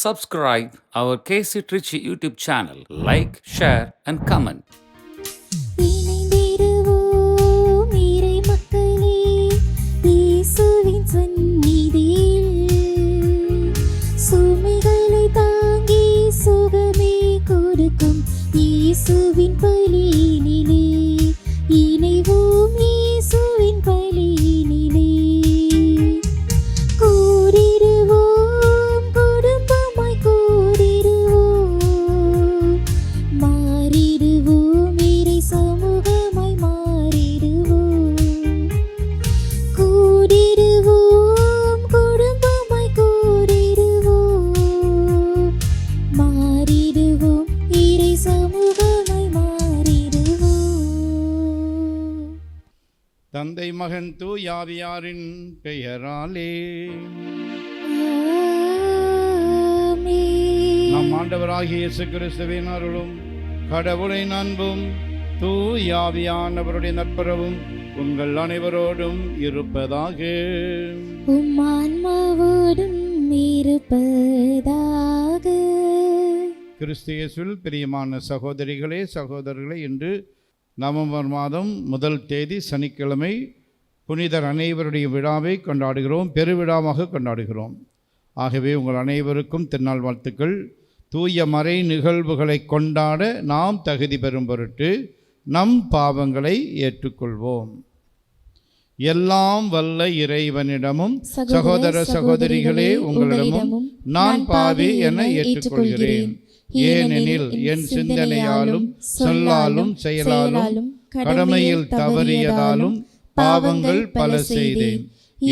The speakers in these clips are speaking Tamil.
Subscribe our KC Trichy YouTube channel. Like, share and comment. இணைந்திடுவோம் இறை மக்களே, இயேசுவின் சந்நிதியில். சுமைகளை தாங்கி சுகமே கொடுக்கும் இயேசுவின் பலியினிலே. இணைவோம் இயேசுவின் பலியினிலே. கூடிடுவோம், குடும்பமாய் கூடிடுவோம். மாறிடுவோம், இறை சமூகமாய் மாறிடுவோம். கூடிடுவோம், குடும்பமாய் கூடிடுவோம். மாறிடுவோம், இறை சமூகமாய் மாறிடுவோம். தந்தை மகன் தூயாவியாரின் பெயராலே நம் ஆண்டவராகிய இயேசு கிறிஸ்துவின் அருளும் கடவுளின் அன்பும் தூயாவியானவருடைய நட்புறவும் உங்கள் அனைவரோடும் இருப்பதாக. உம் ஆன்மாவோடும் இருப்பதாக. கிறிஸ்து இயேசுவில் பிரியமான சகோதரிகளே சகோதரர்களே, இன்று நவம்பர் மாதம் 1 தேதி சனிக்கிழமை புனிதர் அனைவருடைய விழாவை கொண்டாடுகிறோம், பெருவிழாவாக கொண்டாடுகிறோம். ஆகவே உங்கள் அனைவருக்கும் திருநாள் வாழ்த்துக்கள். தூய மறை நிகழ்வுகளை கொண்டாட நாம் தகுதி பெறும் பொருட்டு நம் பாவங்களை ஏற்றுக்கொள்வோம். எல்லாம் வல்ல இறைவனிடமும் சகோதர சகோதரிகளே உங்களிடமும் நான் பாவி என ஏற்றுக்கொள்கிறேன். ஏனெனில் என் சிந்தனையாலும் சொல்லாலும் செயலாலும் கடமையில் தவறியதாலும் பாவங்கள் பல செய்தேன்.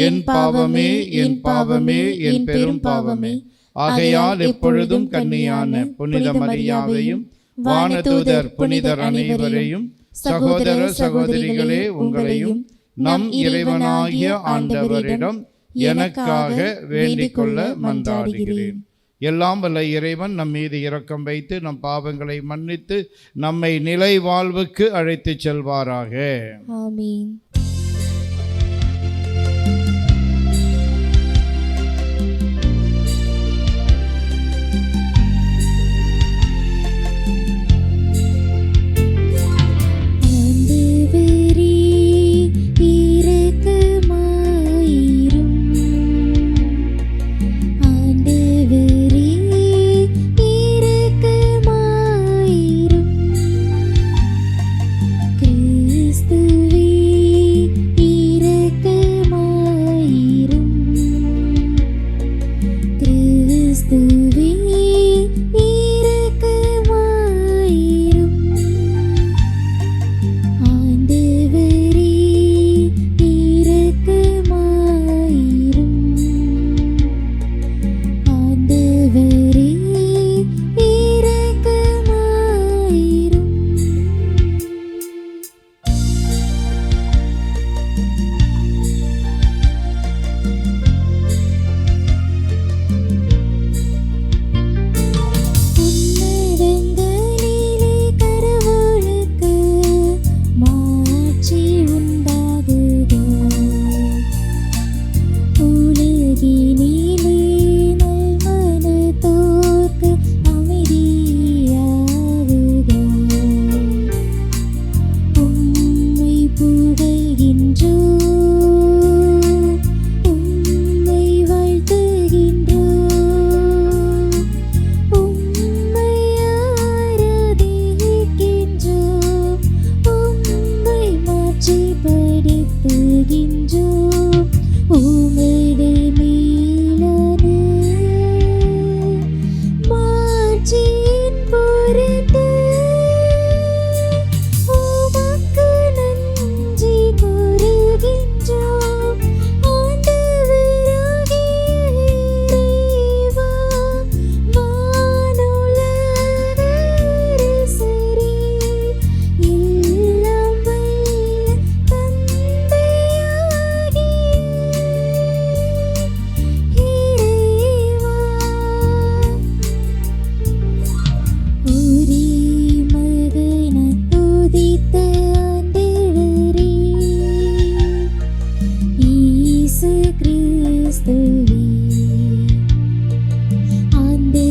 என் பாவமே என் பாவமே என் பெரும் பாவமே. ஆகையால் எப்பொழுதும் கன்னியான புனித மரியாவையும் வானதூதர் புனிதர் அனைவரையும் சகோதர சகோதரிகளே உங்களையும் நம் இறைவனாகிய ஆண்டவரிடம் எனக்காக வேண்டிக் கொள்ள மன்றாடுகிறேன். எல்லாம் வல்ல இறைவன் நம் மீது இரக்கம் வைத்து நம் பாவங்களை மன்னித்து நம்மை நிலை வாழ்வுக்கு அழைத்து செல்வாராக. ஆமீன். கிறிஸ்துவே ஆண்டவரே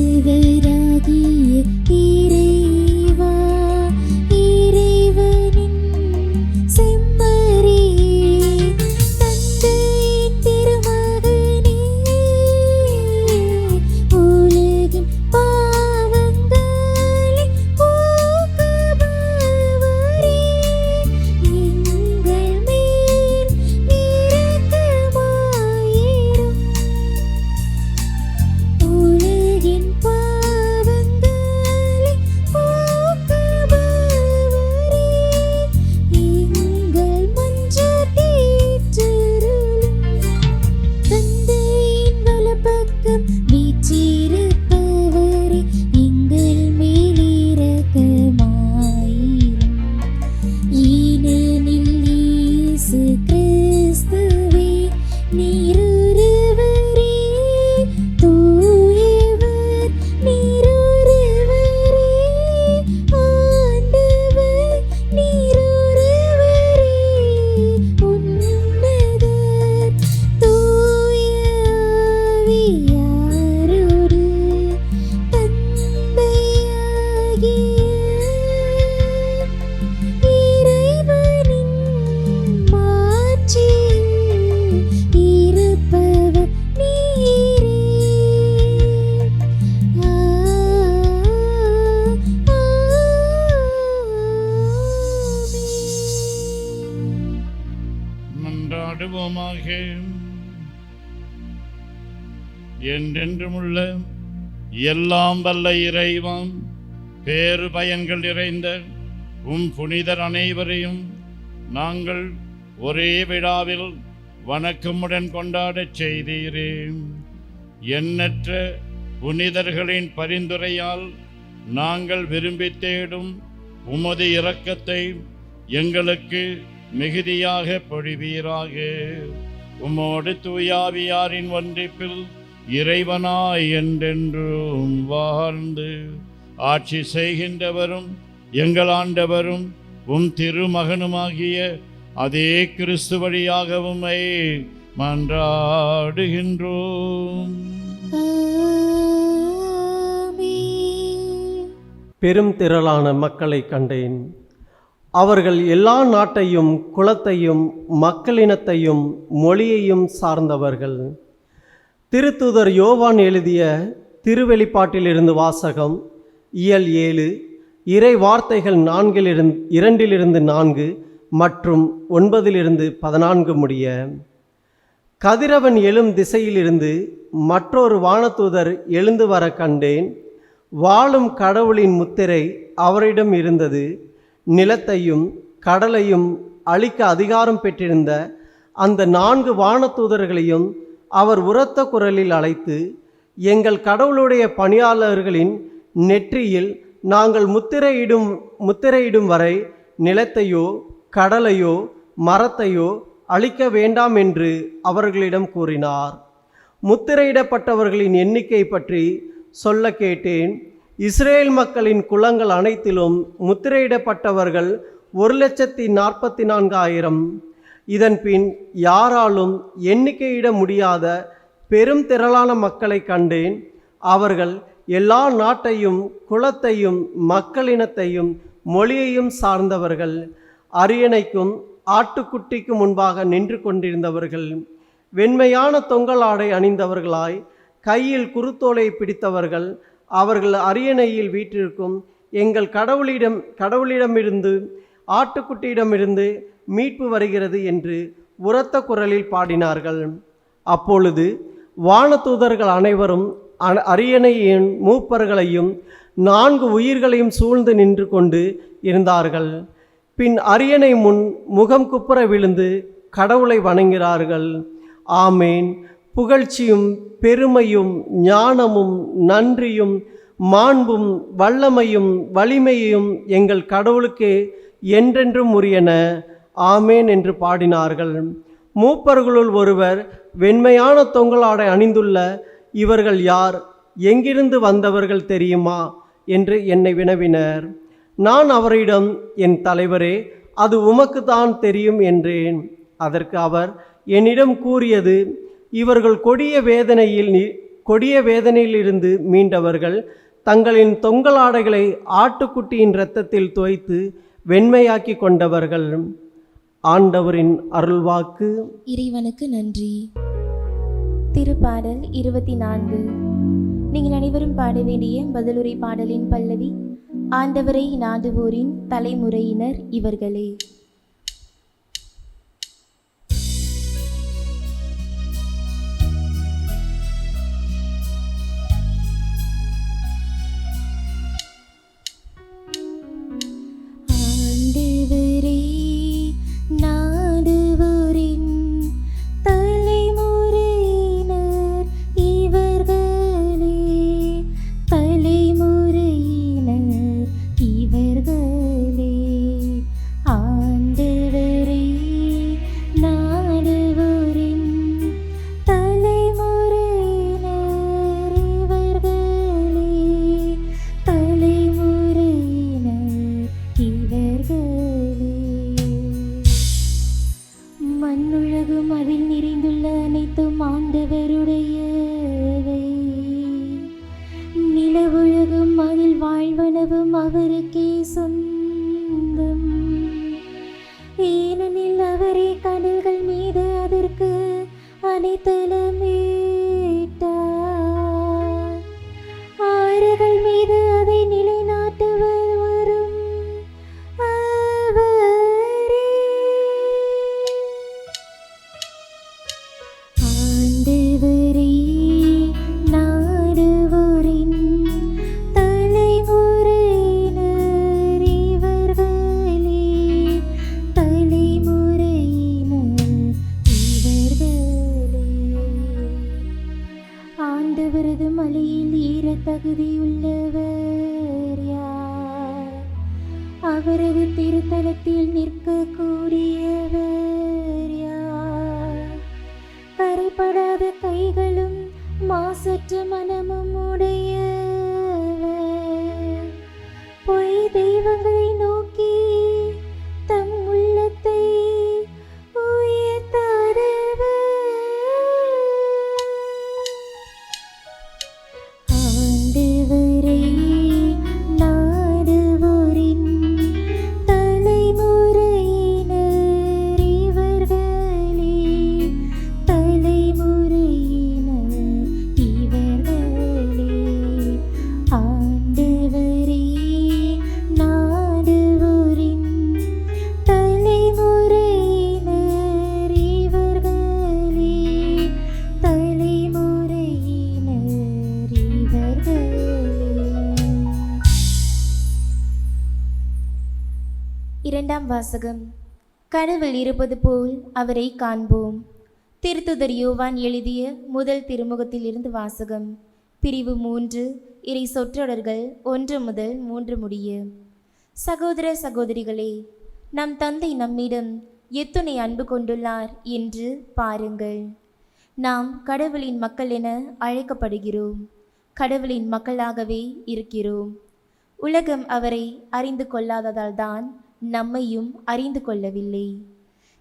செய்வோமாக. என்றென்றுமுள்ள எல்லாம் வல்ல இறைவன் பேறு பயன்கள் நிறைந்த புனிதர் அனைவரையும் நாங்கள் ஒரே விழாவில் வணக்கமுடன் கொண்டாடச் செய்தீரே. எண்ணற்ற புனிதர்களின் பரிந்துரையால் நாங்கள் விரும்பி தேடும் உமது இரக்கத்தை எங்களுக்கு மிகுதியாக பொழிவீராக. உமோடு தூயாவியாரின் ஒன்றிப்பில் இறைவனாய் என்றென்றும் வாழ்ந்து ஆட்சி செய்கின்றவரும் எங்கள் ஆண்டவரும் திருமகனுமாகிய அதே கிறிஸ்து வழியாக உம்மை மன்றாடுகின்றோம். பெரும் திரளான மக்களை கண்டேன். அவர்கள் எல்லா நாட்டையும் குலத்தையும் மக்களினத்தையும் மொழியையும் சார்ந்தவர்கள். திருத்தூதர் யோவான் எழுதிய திருவெளிப்பாட்டிலிருந்து வாசகம். இயல் 7 இறை வார்த்தைகள் 2-4 மற்றும் 9-14 முடிய. கதிரவன் எழும் திசையிலிருந்து மற்றொரு வானதூதர் எழுந்து வர கண்டேன். வாழும் கடவுளின் முத்திரை அவரிடம் இருந்தது. நிலத்தையும் கடலையும் அழிக்க அதிகாரம் பெற்றிருந்த அந்த 4 வானதூதர்களையும் அவர் உரத்த குரலில் அழைத்து, எங்கள் கடவுளுடைய பணியாளர்களின் நெற்றியில் நாங்கள் முத்திரையிடும் வரை நிலத்தையோ கடலையோ மரத்தையோ அழிக்க வேண்டாம் என்று அவர்களிடம் கூறினார். முத்திரையிடப்பட்டவர்களின் எண்ணிக்கை பற்றி சொல்ல கேட்டேன். இஸ்ரேல் மக்களின் குலங்கள் அனைத்திலும் முத்திரையிடப்பட்டவர்கள் 1,44,000. இதன்பின் யாராலும் எண்ணிக்கையிட முடியாத பெரும் திரளான மக்களை கண்டேன். அவர்கள் எல்லா நாட்டையும் குலத்தையும் மக்களினத்தையும் மொழியையும் சார்ந்தவர்கள். அரியணைக்கும் ஆட்டுக்குட்டிக்கும் முன்பாக நின்று கொண்டிருந்தவர்கள் வெண்மையான தொங்கலாடை அணிந்தவர்களாய் கையில் குருத்தோலை பிடித்தவர்கள். அவர்கள் அரியணையில் வீற்றிருக்கும் எங்கள் கடவுளிடமிருந்து ஆட்டுக்குட்டியிடமிருந்து மீட்பு வருகிறது என்று உரத்த குரலில் பாடினார்கள். அப்பொழுது வானதூதர்கள் அனைவரும் அரியணையின் மூப்பர்களையும் 4 உயிர்களையும் சூழ்ந்து நின்று கொண்டு இருந்தார்கள். பின் அரியணை முன் முகம் குப்புற விழுந்து கடவுளை வணங்குகிறார்கள். ஆமேன். புகழ்ச்சியும் பெருமையும் ஞானமும் நன்றியும் மாண்பும் வல்லமையும் வலிமையும் எங்கள் கடவுளுக்கே என்றென்றும் உரியன. ஆமேன் என்று பாடினார்கள். மூப்பர்களுள் ஒருவர், வெண்மையான தொங்கலாடை அணிந்துள்ள இவர்கள் யார்? எங்கிருந்து வந்தவர்கள் தெரியுமா என்று என்னை வினவினர். நான் அவரிடம், என் தலைவரே, அது உமக்கு தான் தெரியும் என்றேன். அதற்கு அவர் என்னிடம் கூறியது, இவர்கள் கொடிய வேதனையிலிருந்து மீண்டவர்கள். தங்களின் தொங்கலாடைகளை ஆட்டுக்குட்டியின் இரத்தத்தில் தோய்த்து வெண்மையாக்கி கொண்டவர்கள். ஆண்டவரின் அருள்வாக்கு. இறைவனுக்கு நன்றி. திருப்பாடல் 24. நீங்கள் அனைவரும் பாட வேண்டிய பதிலுரை பாடலின் பல்லவி. ஆண்டவரை நாடுவோரின் தலைமுறையினர் இவர்களே. ஆண்டவரது மலையில் ஏற தகுதியுள்ளவர் யார்? அவரது திருத்தலத்தில் நிற்கக்கூடியவர் யார்? கரைபடாத கைகளும் மாசற்ற மனமும் உடையவர், பொய் தெய்வங்களை நோக்கி தம் உள்ளத்தை உயர்த்தாதவர். ஆண்டவரை நாடுவோரின் தலைமுறையினர் இவர்களே, தலைமுறையினர் இவர்களே. ஆண்டவரை நாடுவோரின் தலைமுறையினர் இவர்களே, தலைமுறையினர் இவர்களே. இரண்டாம் வாசகம். கடவுள் இருப்பது போல் அவரை காண்போம். திருத்துதர் யோவான் எழுதிய முதல் திருமுகத்தில் இருந்து வாசகம். பிரிவு 3, இறை சொற்றொடர்கள் 1 முதல் 3 முடிய. சகோதர சகோதரிகளே, நம் தந்தை நம்மிடம் எத்துணை அன்பு கொண்டுள்ளார் என்று பாருங்கள். நாம் கடவுளின் மக்கள் என அழைக்கப்படுகிறோம். கடவுளின் மக்களாகவே இருக்கிறோம். உலகம் அவரை அறிந்து கொள்ளாததால் தான் நம்மையும் அறிந்து கொள்ளவில்லை.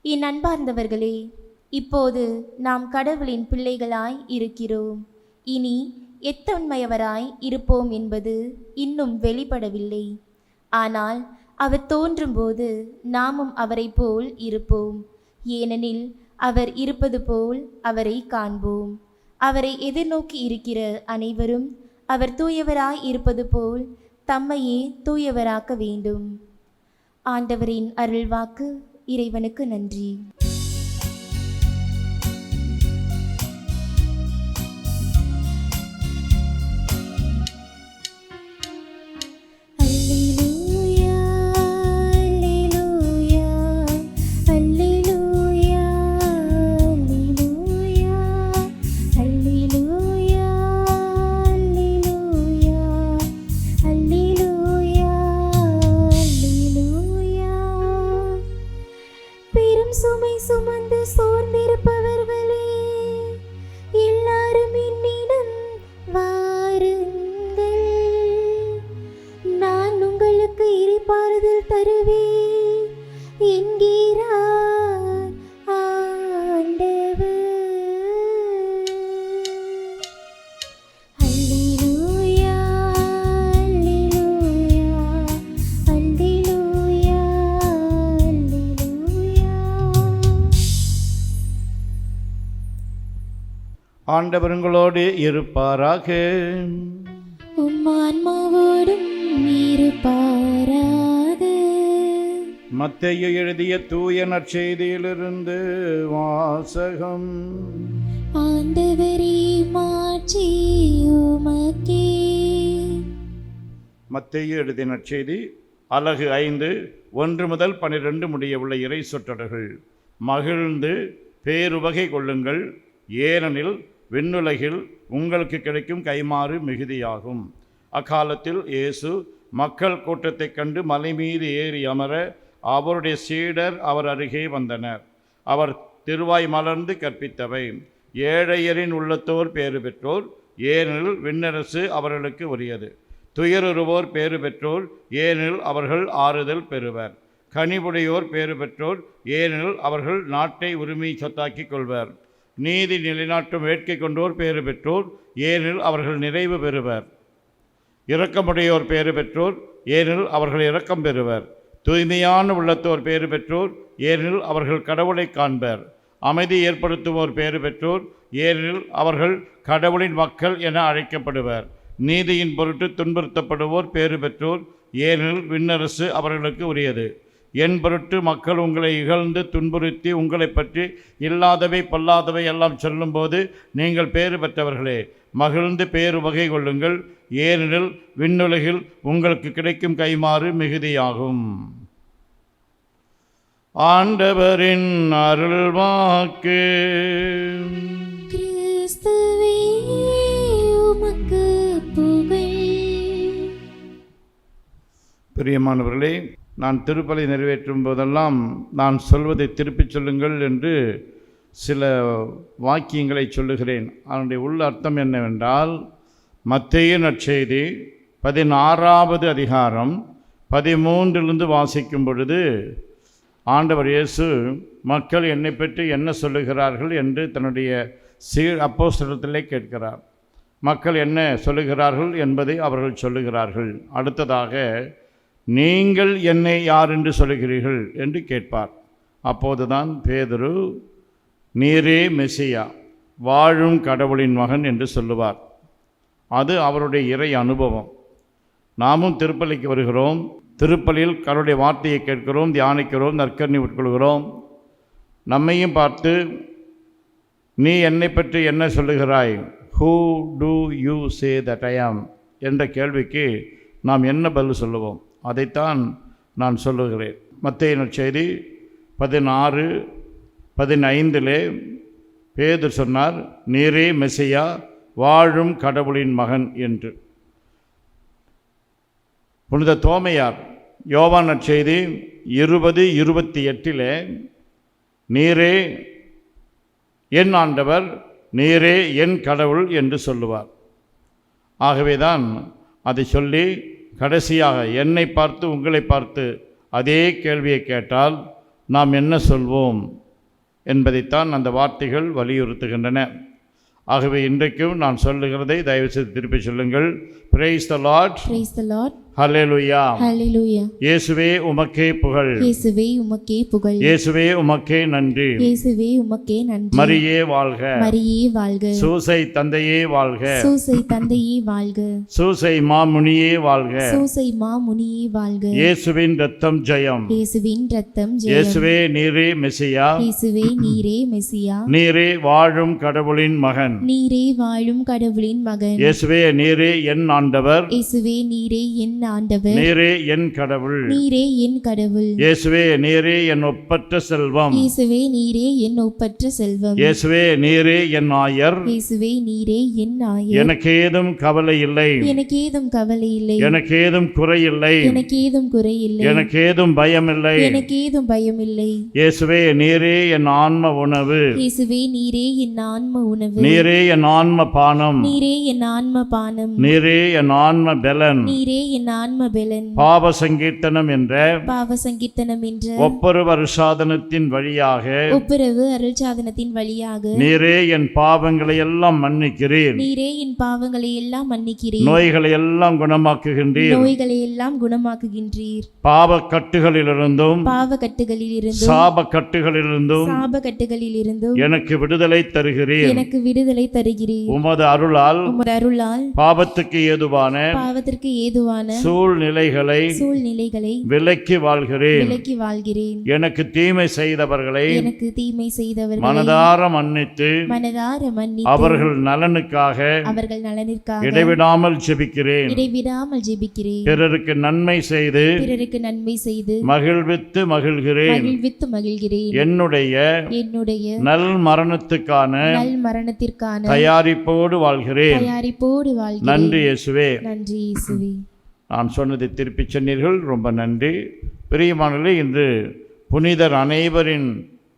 என் அன்பார்ந்தவர்களே, இப்போது நாம் கடவுளின் பிள்ளைகளாய் இருக்கிறோம். இனி எத்தன்மையவராய் இருப்போம் என்பது இன்னும் வெளிப்படவில்லை. ஆனால் அவர் தோன்றும்போது நாமும் அவரை போல் இருப்போம். ஏனெனில் அவர் இருப்பது போல் அவரை காண்போம். அவரை எதிர்நோக்கி இருக்கிற அனைவரும் அவர் தூயவராய் இருப்பது போல் தம்மையே தூயவராக்க வேண்டும். ஆண்டவரின் அருள்வாக்கு. இறைவனுக்கு நன்றி. சுமை சுமந்து சோர்ந்திருப்பவர்களே, எல்லாரும் என்னிடம் வாருங்கள், நான் உங்களுக்கு இறைப்பாறுதல் தருவேன் என்கிறார் ஆண்டவர். அல்லேலூயா, அல்லேலூயா, அல்லேலூயா, அல்லேலூயா. ஆண்டவர் உங்களோடு இருப்பாராக. உம் ஆன்மாவோடும் இருப்பாராக. மத்தேயு எழுதிய தூய நற்செய்தியிலிருந்து வாசகம். ஆண்டவரே, மாட்சி உமக்கே. மத்தேயு எழுதிய நற்செய்தி அலகு 5 1 முதல் 12 முடிய உள்ள இறை சொற்றொடர்கள். மகிழ்ந்து பேருவகை கொள்ளுங்கள், ஏனெனில் விண்ணுலகில் உங்களுக்கு கிடைக்கும் கைமாறு மிகுதியாகும். அக்காலத்தில் இயேசு மக்கள் கூட்டத்தைக் கண்டு மலை மீது ஏறி அமர அவருடைய சீடர் அவர் அருகே வந்தனர். அவர் திருவாய் மலர்ந்து கற்பித்தவை: ஏழையரின் உள்ளத்தோர் பேறு பெற்றோர், ஏனெனில் விண்ணரசு அவர்களுக்கு உரியது. துயருறுவோர் பேறு பெற்றோர், ஏனெனில் அவர்கள் ஆறுதல் பெறுவர். கனிவுடையோர் பேறு பெற்றோர், ஏனெனில் அவர்கள் நாட்டை உரிமை சொத்தாக்கிக் கொள்வர். நீதி நிலைநாட்டும் வேட்கை கொண்டோர் பேறு பெற்றோர், ஏனெனில் அவர்கள் நிறைவு பெறுவர். இரக்கமுடையோர் பேறு பெற்றோர், ஏனெனில் அவர்கள் இரக்கம் பெறுவர். தூய்மையான உள்ளத்தோர் பேறு பெற்றோர், ஏனெனில் அவர்கள் கடவுளை காண்பர். அமைதி ஏற்படுத்துவோர் பேறு பெற்றோர், ஏனெனில் அவர்கள் கடவுளின் மக்கள் என அழைக்கப்படுவர். நீதியின் பொருட்டு துன்புறுத்தப்படுவோர் பேறு பெற்றோர், ஏனெனில் விண்ணரசு அவர்களுக்கு உரியது. என் பொருட்டு மக்கள் உங்களை இகழ்ந்து துன்புறுத்தி உங்களை பற்றி இல்லாதவை பொல்லாதவை எல்லாம் சொல்லும்போது நீங்கள் பேறு பெற்றவர்களே. மகிழ்ந்து பேரு வகை கொள்ளுங்கள், ஏனெனில் விண்ணுலகில் உங்களுக்கு கிடைக்கும் கைமாறு மிகுதியாகும். ஆண்டவரின் அருள்வாக்கு. கிறிஸ்துவே பிரியமானவர்களே, நான் திருப்பலி நிறைவேற்றும் போதெல்லாம் நான் சொல்வதை திருப்பிச் சொல்லுங்கள் என்று சில வாக்கியங்களை சொல்லுகிறேன். அதனுடைய உள்ள அர்த்தம் என்னவென்றால், மத்தேயு நற்செய்தி 16வது அதிகாரம் 13 வாசிக்கும் பொழுது ஆண்டவர் இயேசு மக்கள் என்னை பற்றி என்ன சொல்லுகிறார்கள் என்று தன்னுடைய அப்போஸ்தலத்திலே கேட்கிறார். மக்கள் என்ன சொல்லுகிறார்கள் என்பதை அவர்கள் சொல்லுகிறார்கள். அடுத்ததாக, நீங்கள் என்னை யார் என்று சொல்லுகிறீர்கள் என்று கேட்பார். அப்போதுதான் பேதுரு, நீரே மெசியா, வாழும் கடவுளின் மகன் என்று சொல்லுவார். அது அவருடைய இறை அனுபவம். நாமும் திருப்பலிக்கு வருகிறோம், திருப்பலியில் கடவுளுடைய வார்த்தையை கேட்கிறோம், தியானிக்கிறோம், நற்கருணை உட்கொள்கிறோம். நம்மையும் பார்த்து நீ என்னை பற்றி என்ன சொல்லுகிறாய், who do you say that I am என்ற கேள்விக்கு நாம் என்ன பதில் சொல்லுவோம்? அதைத்தான் நான் சொல்லுகிறேன். மத்தேயு நற்செய்தி 16:15 பேதுரு சொன்னார், நீரே மெசியா, வாழும் கடவுளின் மகன் என்று. புனித தோமையார் யோவான் நற்செய்தி 20:28 நீரே என் ஆண்டவர், நீரே என் கடவுள் என்று சொல்லுவார். ஆகவேதான் அதை சொல்லி கடைசியாக என்னை பார்த்து உங்களை பார்த்து அதே கேள்வியை கேட்டால் நாம் என்ன சொல்வோம் என்பதைத்தான் அந்த வார்த்தைகள் வலியுறுத்துகின்றன. ஆகவே இன்றைக்கும் நான் சொல்லுகிறதை தயவு செய்து திருப்பி சொல்லுங்கள். Praise the Lord. Praise the Lord. Hallelujah. Hallelujah. இயேசுவே உமக்கே புகழ். இயேசுவே உமக்கே புகழ். இயேசுவே உமக்கே நன்றி. இயேசுவே உமக்கே நன்றி. மரியே வாழ்க. மரியே வாழ்க. சூசை தந்தையே வாழ்க. சூசை தந்தையே வாழ்க. சூசை மாமுனியே வாழ்க. சூசை மாமுனியே வாழ்க. இயேசுவின் இரத்தம் ஜெயம். இயேசுவின் இரத்தம் ஜெயம். இயேசுவே நீரே மெசியா. இயேசுவே நீரே மெசியா. நீரே வாழும் கடவுளின் மகன். நீரே வாழும் கடவுளின் மகன். இயேசுவே நீரே என் ஆண்டவர். இயேசுவே நீரே என் ஆண்டவர். நீரே என் கடவுள். நீரே என் கடவுள். இயேசுவே நீரே என் ஒப்பற்ற செல்வம். இயேசுவே நீரே என் ஒப்பற்ற செல்வம். இயேசுவே நீரே என் ஆயர். இயேசுவே நீரே என் ஆயர். எனக்கு ஏதும் கவலை இல்லை. எனக்கு ஏதும் கவலை இல்லை. எனக்கு ஏதும் குறை இல்லை. எனக்கு ஏதும் குறை இல்லை. எனக்கு ஏதும் பயம் இல்லை. எனக்கு ஏதும் பயம் இல்லை. இயேசுவே நீரே என் ஆன்ம உணவு. இயேசுவே நீரே என் ஆன்ம உணவு. நீரே என் ஆன்ம பானம். நீரே என் ஆன்ம பானம். நீரே என் ஆன்ம பெலன். நீரே என் ஆன்ம பெலன். பாவ சங்கீர்த்தனம் என்ற பாவ சங்கீர்த்தனம் என்ற ஒப்புரவு அருட்சாதனத்தின் வழியாக ஒப்புரவு அருள்சாதனத்தின் வழியாக நீரே என் பாவங்களை எல்லாம் மன்னிக்கிறீர். நீரே என் பாவங்களை எல்லாம் மன்னிக்கிறீர். நோய்களை எல்லாம் குணமாக்குகின்றீர். நோய்களை எல்லாம் குணமாக்குகின்றீர். பாவ கட்டுகளிலிருந்தும் பாவ கட்டுகளிலிருந்தும் சாப கட்டுகளிலிருந்தும் சாப கட்டுகளிலிருந்தும் எனக்கு விடுதலை தருகிறீர். எனக்கு விடுதலை தருகிறீர். உமது அருளால் உமது அருளால் பாவத்துக்கு ஏதுவான பாவத்திற்கு ஏதுவான சூழ்நிலைகளை விலக்கி வாழ்கிறேன். விலக்கி வாழ்கிறேன். எனக்கு தீமை செய்தவர்களை எனக்கு தீமை செய்தவர்களை மனதார மன்னித்து அவர்கள் நலனுக்காக இடைவிடாமல் ஜெபிக்கிறேன். பிறருக்கு நன்மை செய்து மகிழ்வித்து மகிழ்கிறேன். என்னுடைய நல் மரணத்துக்கான தயாரிப்போடு வாழ்கிறேன். நன்றி இயேசுவே. நன்றி இயேசுவே. நான் சொன்னதை திருப்பி சொன்னீர்கள், ரொம்ப நன்றி. பிரியமானவர்களே, இன்று புனிதர் அனைவரின்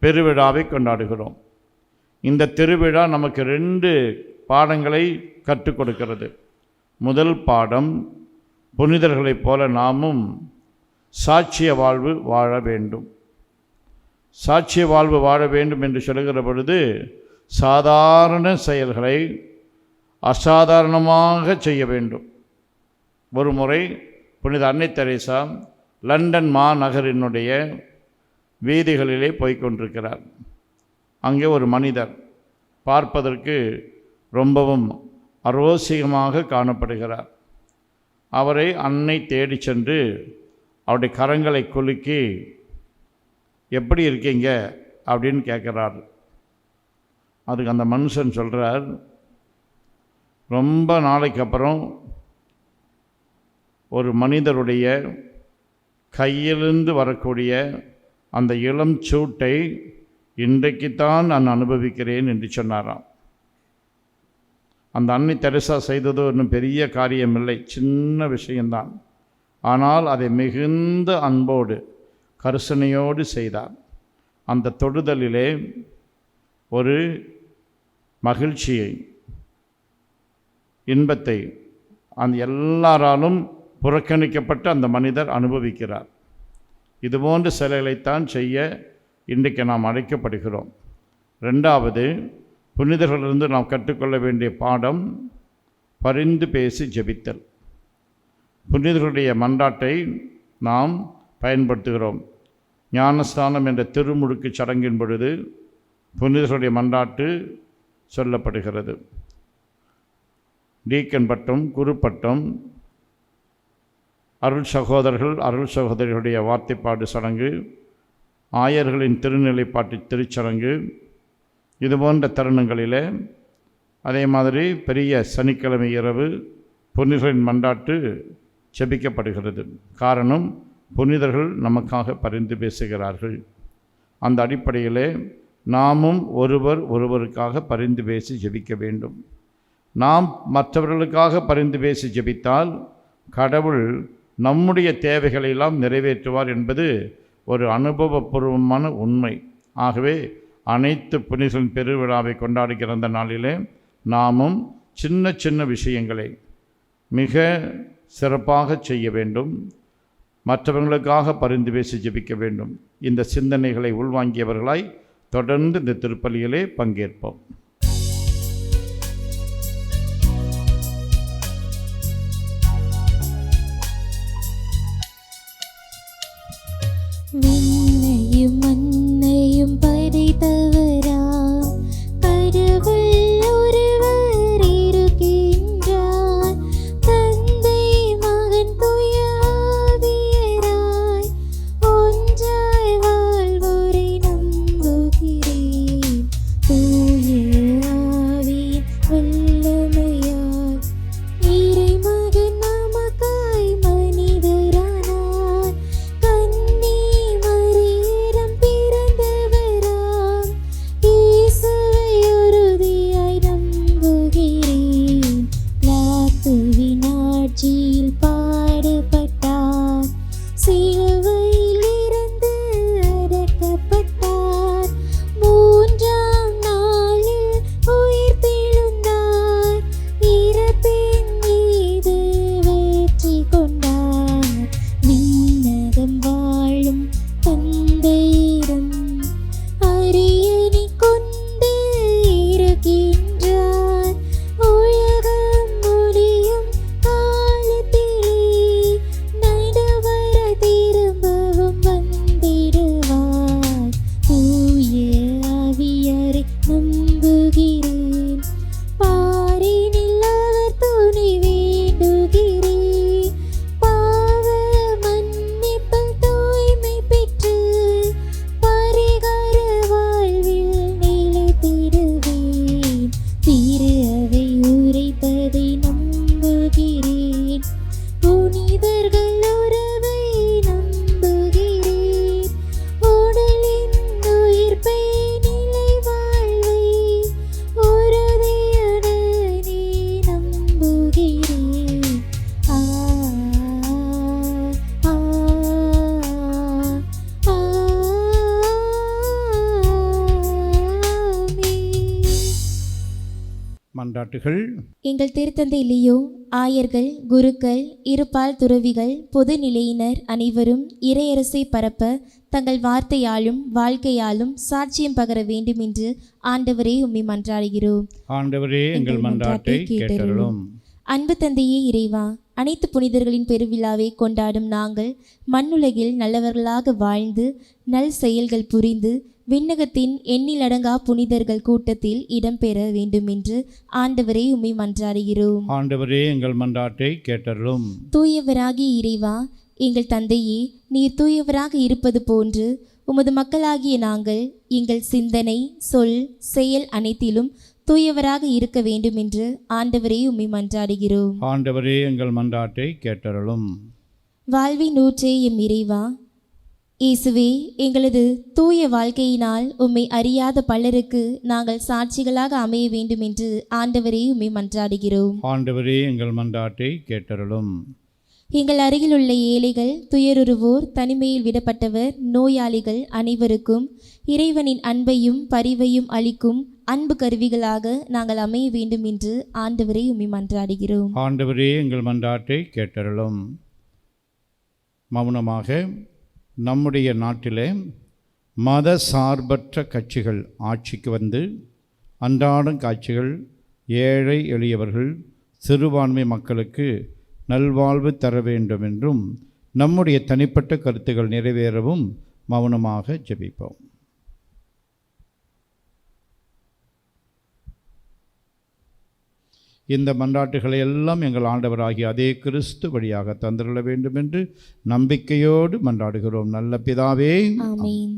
பெருவிழாவை கொண்டாடுகிறோம். இந்த திருவிழா நமக்கு 2 பாடங்களை கற்றுக் கொடுக்கிறது. முதல் பாடம், புனிதர்களைப் போல நாமும் சாட்சிய வாழ்வு வாழ வேண்டும். சாட்சிய வாழ்வு வாழ வேண்டும் என்று சொல்லுகிற பொழுது சாதாரண செயல்களை அசாதாரணமாக செய்ய வேண்டும். ஒரு முறை புனித அன்னை தெரேசா லண்டன் மாநகரினுடைய வீதிகளிலே போய்கொண்டிருக்கிறார். அங்கே ஒரு மனிதர் பார்ப்பதற்கு ரொம்பவும் அரோசிகமாக காணப்படுகிறார். அவரை அன்னை தேடி சென்று அவருடைய கரங்களை குலுக்கி, எப்படி இருக்கீங்க அப்படின்னு கேட்குறார். அதுக்கு அந்த மனுஷன் சொல்கிறார், ரொம்ப நாளைக்கு அப்புறம் ஒரு மனிதருடைய கையிலிருந்து வரக்கூடிய அந்த இளம் சூட்டை இன்றைக்குத்தான் நான் அனுபவிக்கிறேன் என்று சொன்னாராம். அந்த அன்னை தெரேசா செய்ததோ இன்னும் பெரிய காரியமில்லை, சின்ன விஷயம்தான். ஆனால் அதை மிகுந்த அன்போடு கருசனையோடு செய்தார். அந்த தொடுதலிலே ஒரு மகிழ்ச்சியை, இன்பத்தை அந்த எல்லாராலும் புறக்கணிக்கப்பட்ட அந்த மனிதர் அனுபவிக்கிறார். இதுபோன்ற செயல்களைத்தான் செய்ய இன்றைக்கு நாம் அழைக்கப்படுகிறோம். ரெண்டாவது, புனிதர்களிலிருந்து நாம் கற்றுக்கொள்ள வேண்டிய பாடம் பரிந்து பேசி ஜெபித்தல். புனிதர்களுடைய மன்றாட்டை நாம் பயன்படுத்துகிறோம். ஞானஸ்தானம் என்ற திருமுழுக்கு சடங்கின் பொழுது புனிதர்களுடைய மன்றாட்டு சொல்லப்படுகிறது. டீக்கன் பட்டம், குரு பட்டம், அருள் சகோதரர்கள், அருள் சகோதரிகளுடைய வார்த்தைப்பாடு சடங்கு, ஆயர்களின் திருநிலைப்பாட்டு திருச்சடங்கு, இதுபோன்ற தருணங்களில் அதே மாதிரி பெரிய சனிக்கிழமை இரவு புனிதர்களின் மன்றாட்டு ஜெபிக்கப்படுகிறது. காரணம், புனிதர்கள் நமக்காக பரிந்து பேசுகிறார்கள். அந்த அடிப்படையிலே நாமும் ஒருவருக்காக பரிந்து பேசி ஜெபிக்க வேண்டும். நாம் மற்றவர்களுக்காக பரிந்து பேசி ஜெபித்தால் கடவுள் நம்முடைய தேவைகளெல்லாம் நிறைவேற்றுவார் என்பது ஒரு அனுபவபூர்வமான உண்மை. ஆகவே அனைத்து புனிதர்களின் பெருவிழாவை கொண்டாடுகிற அந்த நாளிலே நாமும் சின்ன சின்ன விஷயங்களை மிக சிறப்பாக செய்ய வேண்டும். மற்றவர்களுக்காக பரிந்து பேசி ஜெபிக்க வேண்டும். இந்த சிந்தனைகளை உள்வாங்கியவர்களாய் தொடர்ந்து இந்த திருப்பலியிலே பங்கேற்போம். விண்ணையும் மண்ணையும் படைத்தவராம் கடவுள் ஒருவர் இருக்கின்றார். தந்தை மகன் தூய ஆவியராய் ஒன்றாய் வாழ்வோரை நம்புகிறேன். தூய ஆவியின் வல்லமையால் இறைமகன் நமக்காய் மனிதரானார். கன்னி மரியிடம் பிறந்தவராம் இயேசுவை உறுதியாய் நம்புகிறேன். பிலாத்துவின் ஆட்சியில் பாடுபட்டார். சிலுவையில் இருந்து அடக்கப்பட்டார். மூன்றாம் நாளில் உயிர்த்தெழுந்தார். இறப்பின் மீது வெற்றி கொண்டார். விண்ணகம் வாழும் தந்தையிடம் அரியணை கொண்டு இருக்கின்றார். உலகம் முடியும் காலத்திலே நடுவர திரும்பவும் வந்திடுவார். தூய ஆவியாரை நம்புகிறேன். பாரினில் அவர் துணை வேண்டுகிறேன். பாவ மன்னிப்பில் தூய்மை பெற்று பரிகார வாழ்வில் நிலைத்திடுவேன். திரு அவை உரைப்பதை நம்புகிறேன். புனிதர்கள் உறவை நம்புகிறேன். உடலின் உயிர்ப்பை நிலை வாழ்வை உறுதியுடனே நம்புகிறேன். ஆ ஆ ஆமென். மன்றாட்டுகள். எங்கள் திருத்தந்தை லியோ, ஆயர்கள், குருக்கள், இருபால் துறவிகள், பொது நிலையினர் அனைவரும் இறையரசை பரப்ப தங்கள் வார்த்தையாலும் வாழ்க்கையாலும் சாட்சியம் பகர வேண்டும் என்று ஆண்டவரே உம்மை மன்றாடுகிறோம். ஆண்டவரே, எங்கள் மன்றாட்டை கேட்டருளும். அன்பு தந்தையே இறைவா, அனைத்து புனிதர்களின் பெருவிழாவை கொண்டாடும் நாங்கள் மண்ணுலகில் நல்லவர்களாக வாழ்ந்து நல் செயல்கள் புரிந்து விண்ணகத்தின் எண்ணிலடங்கா புனிதர்கள் கூட்டத்தில் இடம்பெற வேண்டும் என்று ஆண்டவரே உம்மை மன்றாடுகிறோம். ஆண்டவரே, எங்கள் மன்றாட்டை கேட்டருளும். தூயவராகிய இறைவா, எங்கள் தந்தையே, நீர் தூயவராக இருப்பது போன்று உமது மக்களாகிய நாங்கள் எங்கள் சிந்தனை, சொல், செயல் அனைத்திலும் தூயவராக இருக்க வேண்டும் என்று ஆண்டவரே உம்மை மன்றாடுகிறோம். ஆண்டவரே, எங்கள் மன்றாட்டை கேட்டருளும். வாழ்வின் ஊற்றே எம் இறைவா, இயேசுவே, எங்களது தூய வாழ்க்கையினால் உம்மை அறியாத பலருக்கு நாங்கள் சாட்சிகளாக அமைய வேண்டும் என்று ஆண்டவரே உம்மை மன்றாடுகிறோம். ஆண்டவரே, எங்கள் மன்றாட்டை கேட்டருளும். எங்கள் அருகிலுள்ள ஏழைகள், துயருறுவோர், தனிமையில் விடப்பட்டவர், நோயாளிகள் அனைவருக்கும் இறைவனின் அன்பையும் பரிவையும் அளிக்கும் அன்பு கருவிகளாக நாங்கள் அமைய வேண்டும் என்று ஆண்டவரை உம்மை மன்றாடுகிறோம். ஆண்டவரே, எங்கள் மன்றாட்டை கேட்டருளும். மௌனமாக நம்முடைய நாட்டிலே மத சார்பற்ற கட்சிகள் ஆட்சிக்கு வந்து அன்றாடம் காட்சிகள் ஏழை எளியவர்கள் சிறுபான்மை மக்களுக்கு நல்வாழ்வு தர வேண்டும் என்றும் நம்முடைய தனிப்பட்ட கருத்துக்கள் நிறைவேறவும் மௌனமாக ஜெபிப்போம். இந்த மன்றாட்டுகளை எல்லாம் எங்கள் ஆண்டவராகிய அதே கிறிஸ்து வழியாக தந்திருள வேண்டும் என்று நம்பிக்கையோடு மன்றாடுகிறோம். நல்ல பிதாவே, ஆமென்.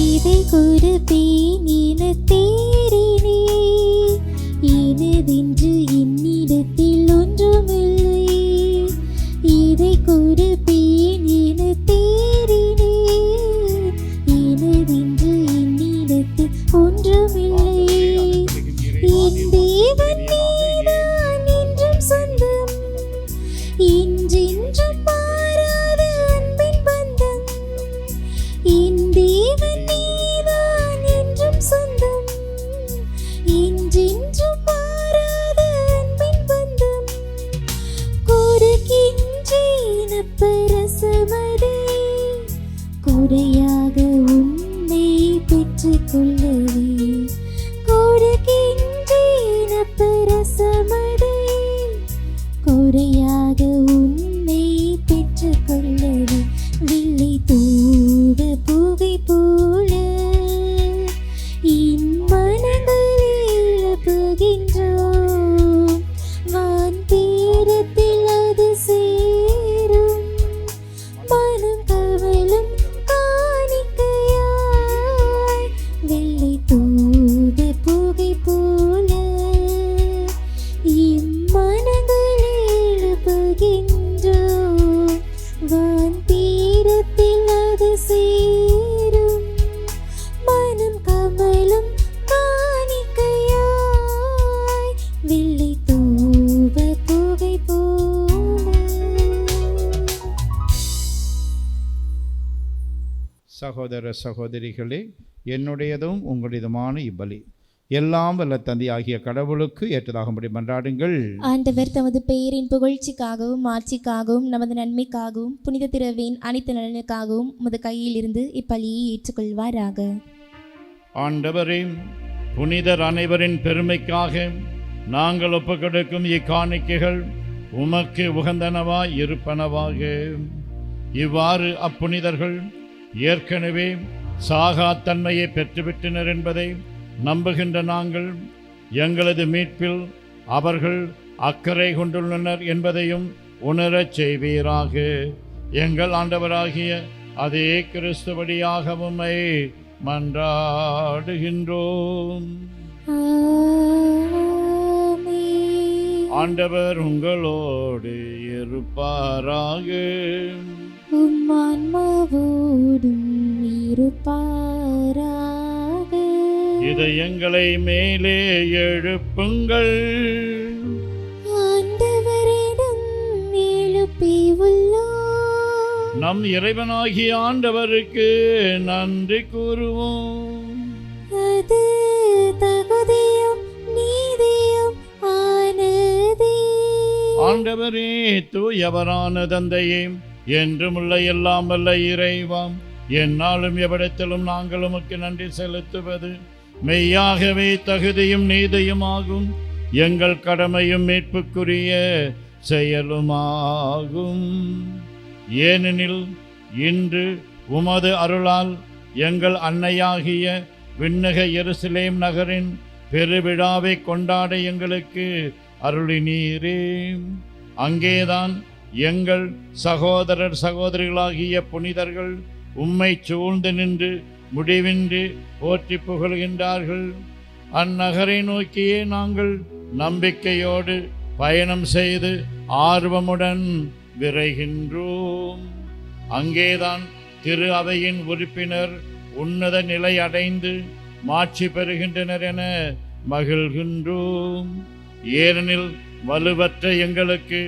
இதை கொடுப்பேன் என தேறினே, எனதென்று என்னிடத்தில் ஒன்றுமில்லை. இதை கொடுப்பேன் என தேறினே, எனதென்று என்னிடத்தில் ஒன்றுமில்லை. என் தேவன் நீதான் என்றும் சொந்தம், என்றென்றும் மாறாத அன்பின் பந்தம். என் தேவன் நீதான் என்றும் சொந்தம், என்றென்றும் மாறாத அன்பின் பந்தம். கொடுக்கின்றேன் அப்பரசமதை, கொடையாக உன்னை பெற்றுக்கொள்ளவே. கொடுக்கின்றேன் அப்பரசமதை, கொடையாக உன்னை பெற்றுக்கொள்ளவே. வில்லை தூவ புகை போல என் மனங்களில் புகின்றோம். வான் தீரத்தில் அது சேரும், மனம் கவலும் காணிக்கையாய். வெள்ளை தூவ புகை போல என் மனங்களில் புகின்றோம். வான் தீரத்தில் அது சேரும், மனம் கமலும் காணிக்கையாய். வெள்ளை தூவ புகை போல. சகோதர சகோதரிகளே, என்னுடையதும் உங்களுடையதுமான இப்பலி எல்லாம் வல்ல தந்தையாகிய கடவுளுக்கு ஏற்றதாகும்படி மன்றாடுங்கள். ஆண்டவர் தமது பெயரின் புகழ்ச்சிக்காகவும் ஆட்சிக்காகவும் நமது நன்மைக்காகவும் புனித திருவின் அனைத்து நலனுக்காகவும் உமது கையில் இருந்து இப்பலியை ஏற்றுக்கொள்வாராக. ஆண்டவரே, புனிதர் அனைவரின் பெருமைக்காக நாங்கள் ஒப்புக்கொடுக்கும் இக்காணிக்கைகள் உமக்கு உகந்தனவாய் இருப்பனவாக. இவ்வாறு அப்புனிதர்கள் ஏற்கனவே சாகாத்தன்மையை பெற்றுவிட்டனர் என்பதை நம்புகின்ற நாங்கள் எங்களது மீட்பில் அவர்கள் அக்கறை கொண்டுள்ளனர் என்பதையும் உணரச் செய்வீராக. எங்கள் ஆண்டவராகிய அதே கிறிஸ்து வழியாக உம்மை மன்றாடுகின்றோம். ஆமென். ஆண்டவர் உங்களோடு இருப்பாராக. உம் ஆன்மாவோடும் இருப்பாராக. இதயங்களை மேலே எழுப்புங்கள். ஆண்டவரிடம் எழுப்பி உள்ளோம். நம் இறைவனாகிய ஆண்டவருக்கு நன்றி கூறுவோம். அது தகுதியும் நீதியும் ஆனதே. ஆண்டவரே, தூயவரான தந்தையே, என்றுமுள்ள எல்லாம் வல்ல இறைவாம், எந்நாளும் எவ்விடத்திலும் நாங்கள் உமக்கு நன்றி செலுத்துவது மெய்யாகவே தகுதியும் நீதியுமாகும். எங்கள் கடமையும் மீட்புக்குரிய செயலுமாகும். ஏனெனில் இன்று உமது அருளால் எங்கள் அன்னையாகிய விண்ணக எருசலேம் நகரின் பெருவிழாவை கொண்டாட எங்களுக்கு அருளினீரே. அங்கேதான் எங்கள் சகோதரர் சகோதரிகளாகிய புனிதர்கள் உம்மை சூழ்ந்து நின்று முடிவின்றி போற்றி புகழ்கின்றார்கள். அந்நகரை நோக்கியே நாங்கள் நம்பிக்கையோடு பயணம் செய்து ஆர்வமுடன் விரைகின்றோம். அங்கேதான் திரு அவையின் உறுப்பினர் உன்னத நிலை அடைந்து மாட்சி பெறுகின்றனர் என மகிழ்கின்றோம். ஏனெனில் வலுவற்ற எங்களுக்கு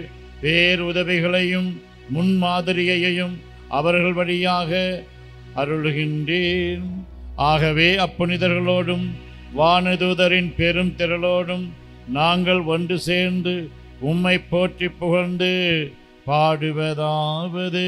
பேருதவிகளையும் முன்மாதிரியையும் அவர்கள் வழியாக அருளுகின்றேன். ஆகவே அப்புனிதர்களோடும் வானதூதரின் பெரும் திரளோடும் நாங்கள் ஒன்று சேர்ந்து உம்மை போற்றி புகழ்ந்து பாடுவதாவது: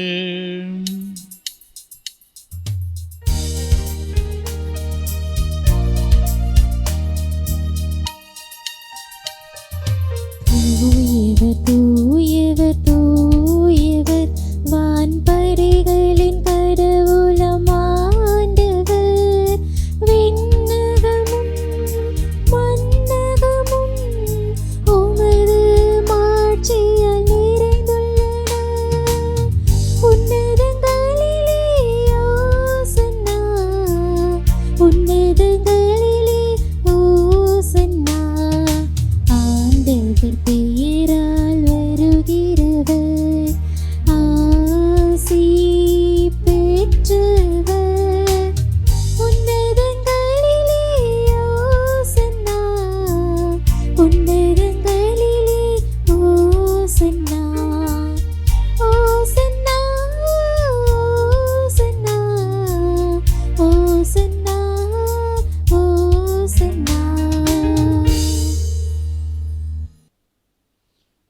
தூயவர் தூயவர் தூயவர் வான்படைகளின் கடவுளம் ஆண்டவர். விண்ணகமும் மண்ணகமும் உமது மாட்சியால் நிறைந்துள்ளன. உன்னதங்களிலே ஓசன்னா, உன்னதங்களிலே ஓசன்னா. ஆண்டவர் பெயரால் வருகிறவர் ஆசி பெற்றவர். உன்னதங்களிலே ஓசன்னா, உன்னதங்களிலே ஓசன்னா. ஓசன்னா, ஓசன்னா, ஓசன்னா, ஓசன்னா.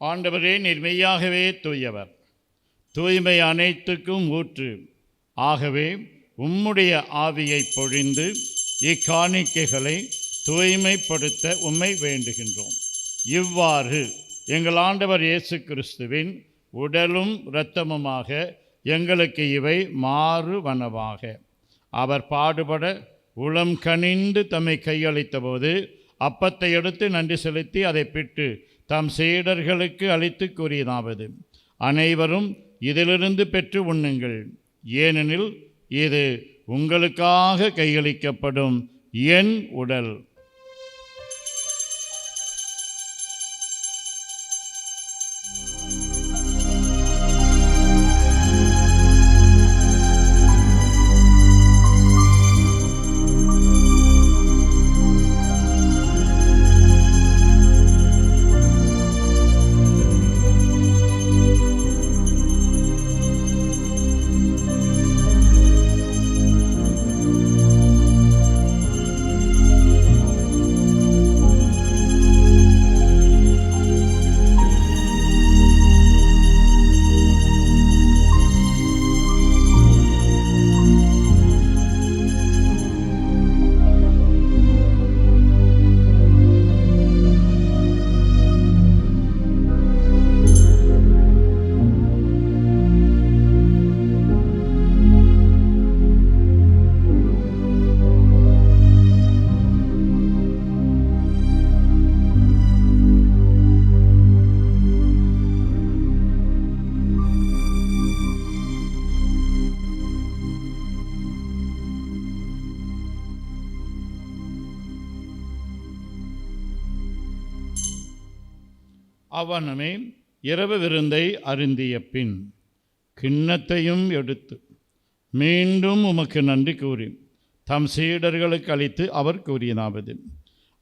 ஆண்டவரே, நீர் மெய்யாகவே தூயவர், தூய்மை அனைத்துக்கும் ஊற்று. ஆகவே உம்முடைய ஆவியை பொழிந்து இக்காணிக்கைகளை தூய்மைப்படுத்த உம்மை வேண்டுகின்றோம். இவ்வாறு எங்கள் ஆண்டவர் இயேசு கிறிஸ்துவின் உடலும் இரத்தமுமாக எங்களுக்கு இவை மாறுவனவாக. அவர் பாடுபட உளம் கனிந்து தம்மை கையளித்த போது அப்பத்தை எடுத்து நன்றி செலுத்தி அதை பிட்டு தம் சீடர்களுக்கு அளித்து கூறியதாவது: அனைவரும் இதிலிருந்து பெற்று உண்ணுங்கள், ஏனெனில் இது உங்களுக்காக கையளிக்கப்படும் என் உடல். அவனமே இரவு விருந்தை அருந்திய பின் கிண்ணத்தையும் எடுத்து மீண்டும் உமக்கு நன்றி கூறி தம் சீடர்களுக்கு அளித்து அவர் கூறியதாவது: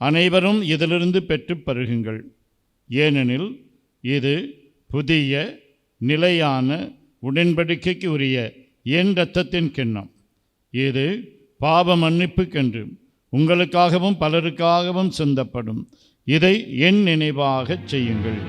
அனைவரும் இதிலிருந்து பெற்று பருகுங்கள், ஏனெனில் இது புதிய நிலையான உடன்படிக்கைக்கு உரிய என் இரத்தத்தின் கிண்ணம். இது பாவ மன்னிப்புக்கென்று உங்களுக்காகவும் பலருக்காகவும் சிந்தப்படும். இதை என் நினைவாகச் செய்யுங்கள்.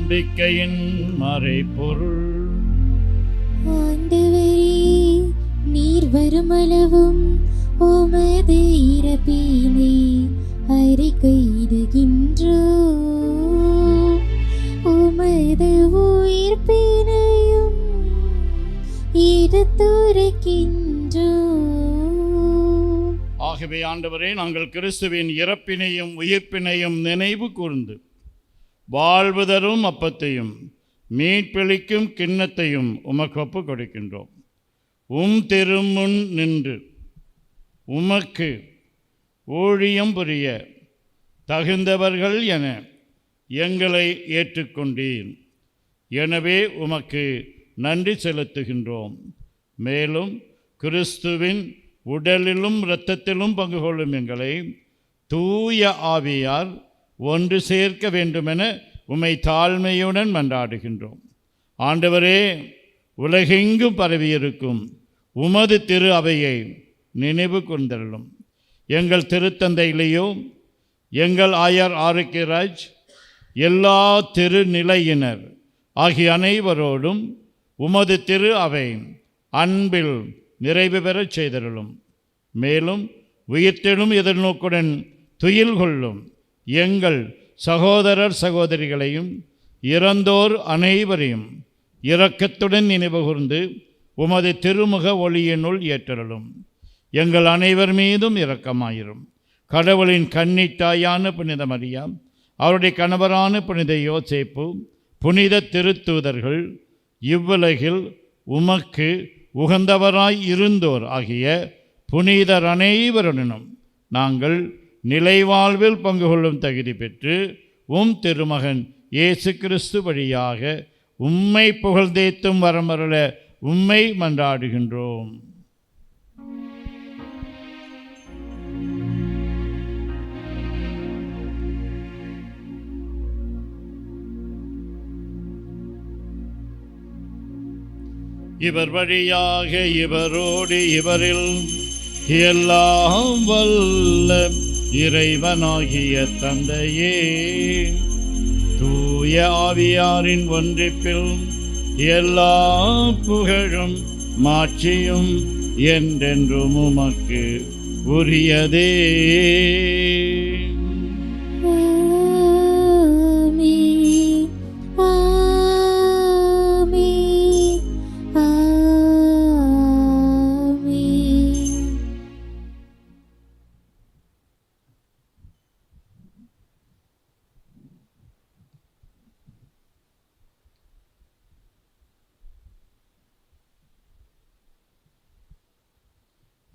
நம்பிக்கையின் மறைபொருள். ஆண்டவரே, நீர் வருமளவும் உமது இறப்பினை அறிக்கையிடுகின்றோம், உமது உயிர்ப்பினையும் எடுத்துரைக்கின்றோம். ஆகவே ஆண்டவரே, நாங்கள் கிறிஸ்துவின் இறப்பினையும் உயிர்ப்பினையும் நினைவு கூர்ந்து வாழ்வு தரும் அப்பத்தையும் மீட்பளிக்கும் கிண்ணத்தையும் உமக்கு ஒப்புக் கொடுக்கின்றோம். திருமுன் நின்று உமக்கு ஊழியம் புரிய தகுந்தவர்கள் என எங்களை ஏற்றுக்கொண்டீர். எனவே உமக்கு நன்றி செலுத்துகின்றோம். மேலும் கிறிஸ்துவின் உடலிலும் இரத்தத்திலும் பங்கு கொள்ளும் எங்களை தூய ஆவியார் ஒன்று சேர்க்க வேண்டுமென உம்மை தாழ்மையுடன் மன்றாடுகின்றோம். ஆண்டவரே, உலகெங்கும் பரவியிருக்கும் உமது திரு அவையை நினைவு கொண்டருளும். எங்கள் திருத்தந்தையிலேயோ, எங்கள் ஆயர் ஆரோக்கியராஜ், எல்லா திருநிலையினர் ஆகிய அனைவரோடும் உமது திரு அவை அன்பில் நிறைவு பெறச் செய்தருளும். மேலும் உயிர்த்தெழும் எதிர்நோக்குடன் துயில் கொள்ளும் எங்கள் சகோதரர் சகோதரிகளையும் இறந்தோர் அனைவரையும் இரக்கத்துடன் நினைவுகூர்ந்து உமது திருமுக ஒளியினுள் ஏற்றருளும். எங்கள் அனைவர் மீதும் இரக்கமாயிரும். கடவுளின் கன்னித்தாயான புனித மரியா, அவருடைய கணவரான புனித யோசேப்பு, புனித திருத்தூதர்கள், இவ்வுலகில் உமக்கு உகந்தவராய் இருந்தோர் ஆகிய புனிதர் அனைவருடனும் நாங்கள் நிலைவாழ்வில் பங்கு கொள்ளும் தகுதி பெற்று திருமகன் இயேசு கிறிஸ்து வழியாக உம்மை புகழ்ந்தேத்தும் வரமருள உம்மை மன்றாடுகின்றோம். இவர் வழியாக இவரோடு இவரில் எல்லாம் வல்ல இறைவனாகிய தந்தையே, தூய ஆவியாரின் ஒன்றிப்பில் எல்லா புகழும் மாட்சியும் என்றென்றும் உமக்கு உரியதே.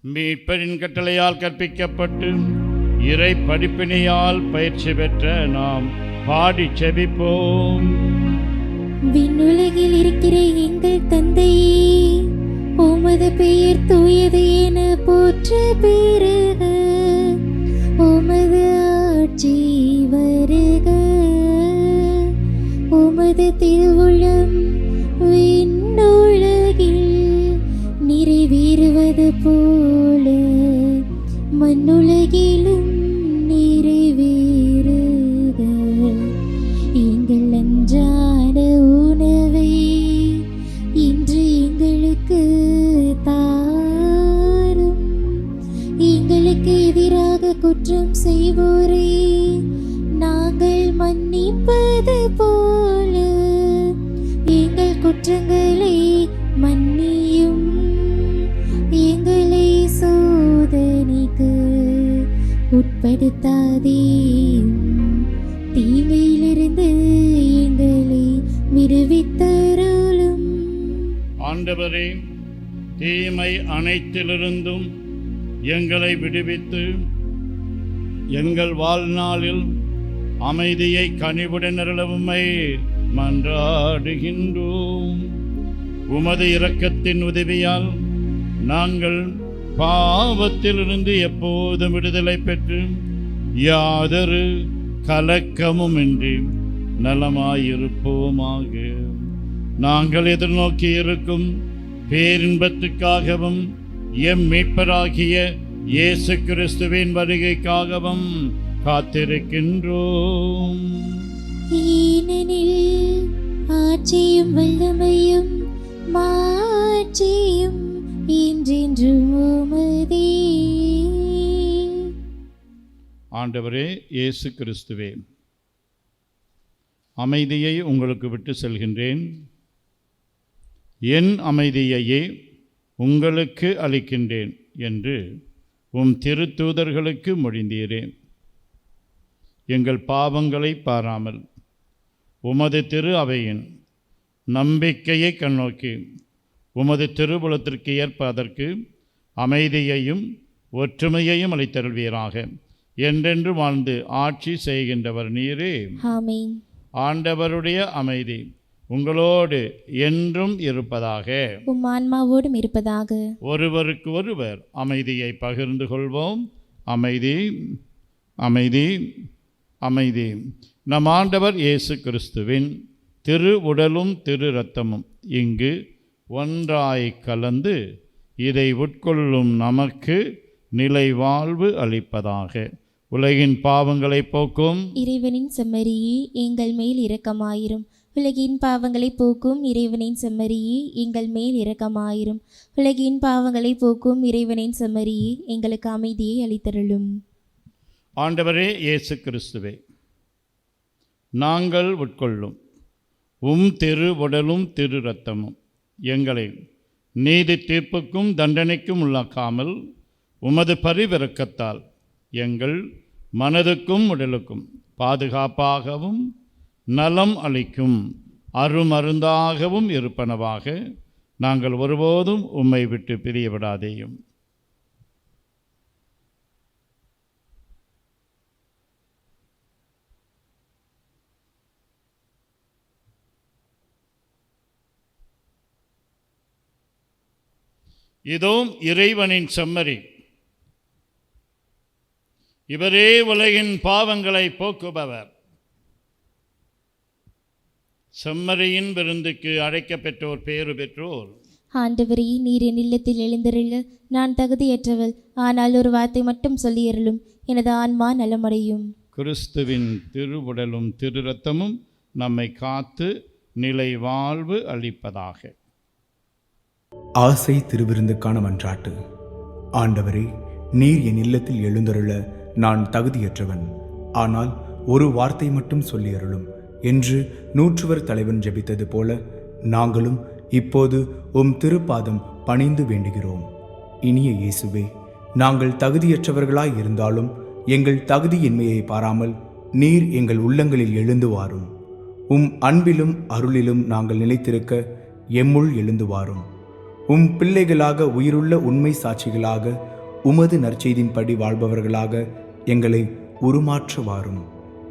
மீட்பரின் கட்டளையால் கற்பிக்கப்பட்டு இறை படிப்பினையால் பயிற்சி பெற்ற நாம் பாடி செபிப்போம். விண்ணுலகில் இருக்கிற எங்கள் தந்தையே, உமது பெயர் தூயது என போற்ற பெறுக. உமது ஆட்சி வருக. உமது திருவுளம் விண்ணுலகில் நிறைவேறுவது போல மண்ணுலகிலும் நிறைவேறுக. எங்கள் அன்றாட உணவை இன்று எங்களுக்கு தாரும். எங்களுக்கு எதிராக குற்றம் செய்வோரை நாங்கள் மன்னிப்பது போல எங்கள் குற்றங்களை மன்னியும். எங்களை சோதனைக்கு உட்படுத்தாதேயும், தீமையிலிருந்து எங்களை விடுவித்தருளும். ஆண்டவரே, தீமை அனைத்திலிருந்தும் எங்களை விடுவித்து எங்கள் வாழ்நாளில் அமைதியை கனிவுடன் அருளவுமை மன்றாடுகின்றோம். உமது இரக்கத்தின் உதவியால் நாங்கள் பாவத்திலிருந்து எப்போதும் விடுதலை பெற்று யாதொரு கலக்கமுமின்றி நலமாயிருப்போமாக. நாங்கள் எதிர்நோக்கி இருக்கும் பேரின்பத்துக்காகவும் எம் மீட்பராகிய இயேசு கிறிஸ்துவின் வருகைக்காகவும் காத்திருக்கின்றோம். ஏனெனில் ஆட்சியும் வல்லமையும் மாட்சியும் என்றென்றும் உமதே. ஆண்டவரே இயேசு கிறிஸ்துவே, அமைதியை உங்களுக்கு விட்டு செல்கின்றேன், என் அமைதியையே உங்களுக்கு அளிக்கின்றேன் என்று உம் திருத்தூதர்களுக்கு மொழிந்தீரே. எங்கள் பாவங்களை பாராமல் உமது திரு அவையின் நம்பிக்கையை கண்ணோக்கி உமது திருவுளத்திற்கு ஏற்ப அதற்கு அமைதியையும் ஒற்றுமையையும் அளித்தருள்வீராக. என்றென்று வாழ்ந்து ஆட்சி செய்கின்றவர் நீரே. ஆமென். ஆண்டவருடைய அமைதி உங்களோடு என்றும் இருப்பதாக. உம் ஆன்மாவோடும் இருப்பதாக. ஒருவருக்கு ஒருவர் அமைதியை பகிர்ந்து கொள்வோம். அமைதி, அமைதி, அமைதி. நம் ஆண்டவர் இயேசு கிறிஸ்துவின் திரு உடலும் திரு இரத்தமும் இங்கு ஒன்றாய் கலந்து இதை உட்கொள்ளும் நமக்கு நிலை வாழ்வு அளிப்பதாக. உலகின் பாவங்களை போக்கும் இறைவனின் செம்மறியே எங்கள் மேல் இரக்கமாயிரும். உலகின் பாவங்களை போக்கும் இறைவனின் செம்மறியே எங்கள் மேல் இரக்கமாயிரும். உலகின் பாவங்களை போக்கும் இறைவனின் செம்மறியே எங்களுக்கு அமைதியை அளித்தருளும். ஆண்டவரே இயேசு கிறிஸ்துவே, நாங்கள் உட்கொள்ளும் உம் திரு உடலும் திரு இரத்தமும் எங்களை நீதி தீர்ப்புக்கும் தண்டனைக்கும் உள்ளாக்காமல் உமது பரிவிரக்கத்தால் எங்கள் மனதுக்கும் உடலுக்கும் பாதுகாப்பாகவும் நலம் அளிக்கும் அருமருந்தாகவும் இருப்பனவாக நாங்கள் ஒருபோதும் உம்மை விட்டு பிரியவிடாதேயும். இதோ இறைவனின் செம்மறி, இவரே உலகின் பாவங்களை போக்குபவர். செம்மறியின் விருந்துக்கு அழைக்கப்பெற்றோர் பேறு பெற்றோர். ஆண்டவரே, நீர் என் இல்லத்தில் எழுந்தருள நான் தகுதியற்றவள். ஆனால் ஒரு வார்த்தை மட்டும் சொல்லியருளும், எனது ஆன்மா நலமடையும். கிறிஸ்துவின் திருவுடலும் திரு இரத்தமும் நம்மை காத்து நிலை வாழ்வு அளிப்பதாக. ஆசை திருவிருந்துக்கான மன்றாட்டு. ஆண்டவரே, நீர் என் இல்லத்தில் எழுந்தருள நான் தகுதியற்றவன். ஆனால் ஒரு வார்த்தை மட்டும் சொல்லியருளும் என்று நூற்றுவர் தலைவன் ஜெபித்தது போல நாங்களும் இப்போது உம் திருப்பாதம் பணிந்து வேண்டுகிறோம். இனிய இயேசுவே, நாங்கள் தகுதியற்றவர்களாய் இருந்தாலும் எங்கள் தகுதியின்மையை பாராமல் நீர் எங்கள் உள்ளங்களில் எழுந்து வாரும். உம் அன்பிலும் அருளிலும் நாங்கள் நிலைத்திருக்க எம்முள் எழுந்து வாரும். உம் பிள்ளைகளாக உயிருள்ள உண்மை சாட்சிகளாக உமது நற்செய்தின்படி வாழ்பவர்களாக எங்களை உருமாற்ற வாரும்.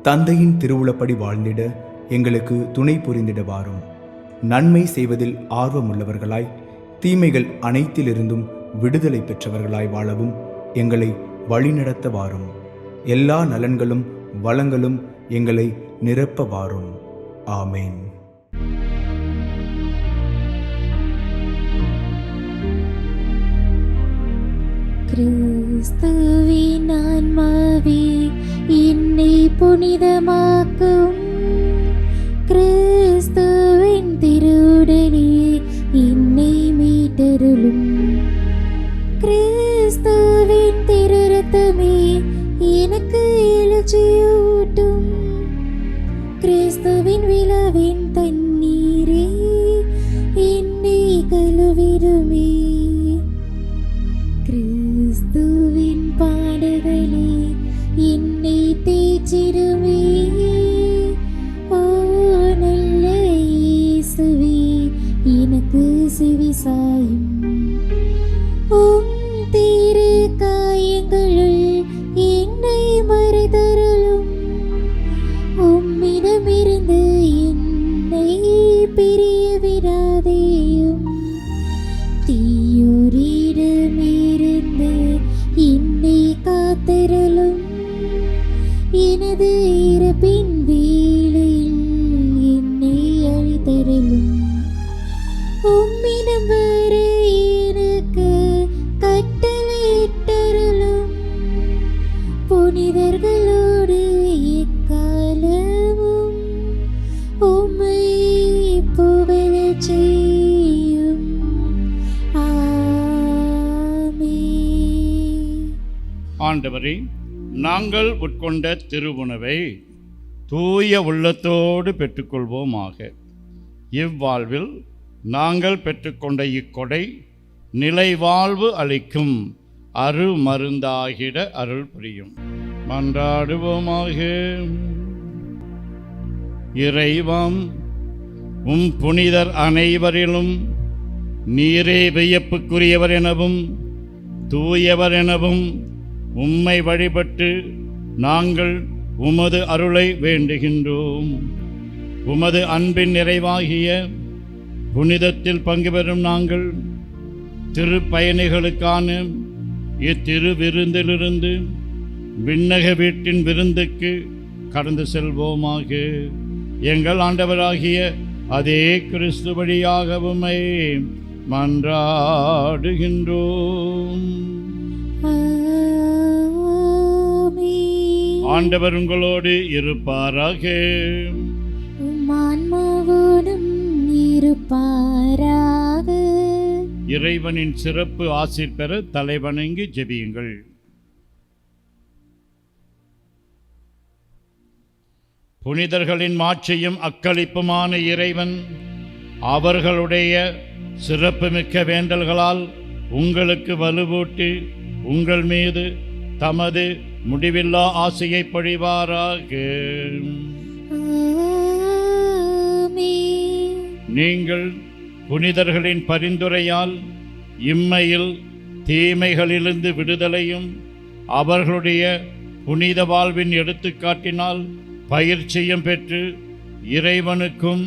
தந்தையின் திருவுளப்படி வாழ்ந்திட எங்களுக்கு துணை புரிந்திட வாரும். நன்மை செய்வதில் ஆர்வமுள்ளவர்களாய் தீமைகள் அனைத்திலிருந்தும் விடுதலை பெற்றவர்களாய் வாழவும் எங்களை வழிநடத்த வாரும். எல்லா நலன்களும் வளங்களும் எங்களை நிரப்ப வாரும். ஆமேன். கிறிஸ்துவின் ஆன்மாவே என்னை புனிதமாக்கும். கிறிஸ்துவின் திருவுடலே என்னை மீட்டருளும். கிறிஸ்துவின் திரு இரத்தமே எனக்கு எழுச்சியூட்டும். கிறிஸ்துவின் விழாவின் தண்ணீரே என்னை கழுவிடுமே. கிறிஸ்துவின் பாடுகளே என்னை தேய்ச்சிடுமே. ஓ நல்ல இயேசுவே, எனக்கு செவிசாயும். உம் திரு காயங்களுள் என்னை மறைதருளும். உம்மிடமிருந்து என்னை பிரிய விடாதேயும். தீயோரிடமிருந்து என்னை காத்தருளும். எனது ஆண்டவரே, நாங்கள் உட்கொண்ட திருவுணவை தூய உள்ளத்தோடு பெற்றுக்கொள்வோமாக. இவ்வாழ்வில் நாங்கள் பெற்றுக்கொண்ட இக்கொடை நிலைவாழ்வு அளிக்கும் அருமருந்தாகிட அருள் புரியும். மன்றாடுவோமாக. இறைவாம், புனிதர் அனைவரிலும் நீரே வியப்புக்குரியவர் எனவும் தூயவர் எனவும் உம்மை வழிபட்டு நாங்கள் உமது அருளை வேண்டுகின்றோம். உமது அன்பின் நிறைவாகிய புனிதத்தில் பங்கு பெறும் நாங்கள் திருப்பயணிகளுக்கான இத்திரு விருந்திலிருந்து விண்ணக வீட்டின் விருந்துக்கு கடந்து செல்வோமாக. எங்கள் ஆண்டவராகிய அதே கிறிஸ்து வழியாக உம்மை மன்றாடுகின்றோம். ஆண்டவர் உங்களோடு இருப்பாராக. ஆன்மாவோடும் இருப்பாராக. இறைவனின் சிறப்பு ஆசீர் பெற தலைவணங்கி ஜெபியுங்கள். புனிதர்களின் மாட்சியும் அக்களிப்புமான இறைவன் அவர்களுடைய சிறப்புமிக்க வேண்டல்களால் உங்களுக்கு வலுவூட்டி உங்கள் மீது தமது முடிவில்லா ஆசையை பொழிவாராக. நீங்கள் புனிதர்களின் பரிந்துரையால் இம்மையில் தீமைகளிலிருந்து விடுதலையும் அவர்களுடைய புனித வாழ்வின் எடுத்துக்காட்டினால் பயிற்சியும் பெற்று இறைவனுக்கும்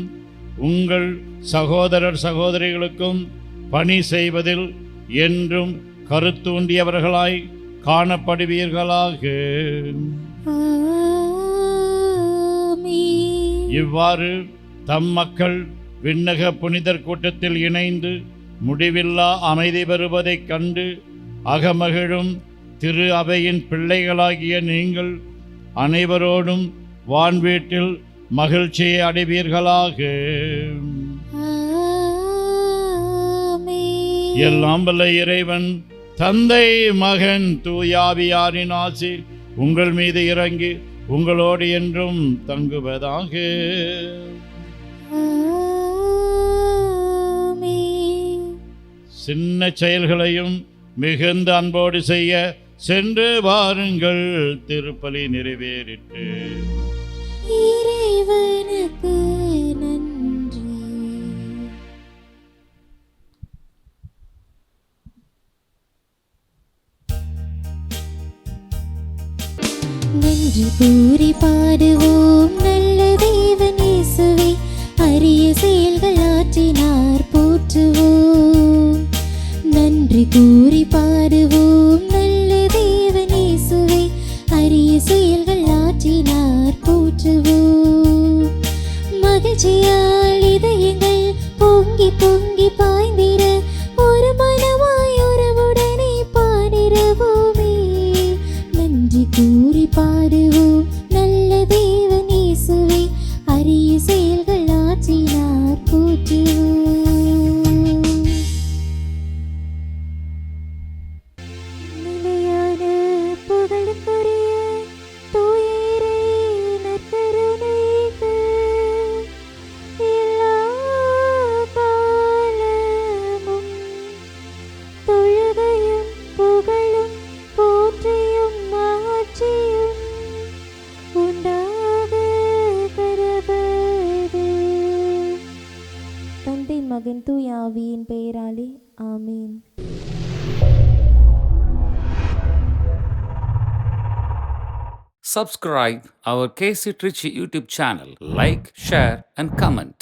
உங்கள் சகோதரர் சகோதரிகளுக்கும் பணி செய்வதில் என்றும் கருத்தூண்டியவர்களாய் காணப்படுவீர்களாக. இவ்வாறு தம் மக்கள் விண்ணக புனிதர் கூட்டத்தில் இணைந்து முடிவில்லா அமைதி பெறுவதைக் கண்டு அகமகிழும் திரு அவையின் பிள்ளைகளாகிய நீங்கள் அனைவரோடும் வான்வீட்டில் மகிழ்ச்சியை அடைவீர்களாக. எல்லாம் வல்ல இறைவன் தந்தை மகன் தூயாவியாரின் ஆசி உங்கள் மீது இறங்கி உங்களோடு என்றும் தங்குவதாக. சின்ன செயல்களையும் மிகுந்த அன்போடு செய்ய சென்று வாருங்கள். திருப்பலி நிறைவேறிட்டு. இறைவனுக்கு நன்றி. நன்றி கூறி பாடுவோம் நல்ல தேவன் இயேசுவே, அரிய செயல்கள் ஆற்றினார் போற்றுவோம். நன்றி கூறி பாடுவோம் நல்ல தேவன் இயேசுவே, அரிய செயல்கள் ஆற்றினார் போற்றுவோம். மகிழ்ச்சியால் இதயங்கள் பொங்கி பொங்கி பாய்ந்திட ஒரு மனமாய் உறவுடனே பாடிடுவோமே. நன்றி கூறி பாடுவோம் நல்ல தேவன் இயேசுவே, அரிய செயல்கள் ஆற்றினார் போற்றுவோம். நிலையான புகழுக்குரிய தூய இறை நற்கருணைக்கு எல்லா காலமும் தொழுகையும் புகழும் போற்றியும் மாட்சியும் உண்டாக கடவது. தந்தை மகன் தூய ஆவியின் பெயராலே ஆமீன். Subscribe our KC Trichy YouTube channel. Like, share and comment.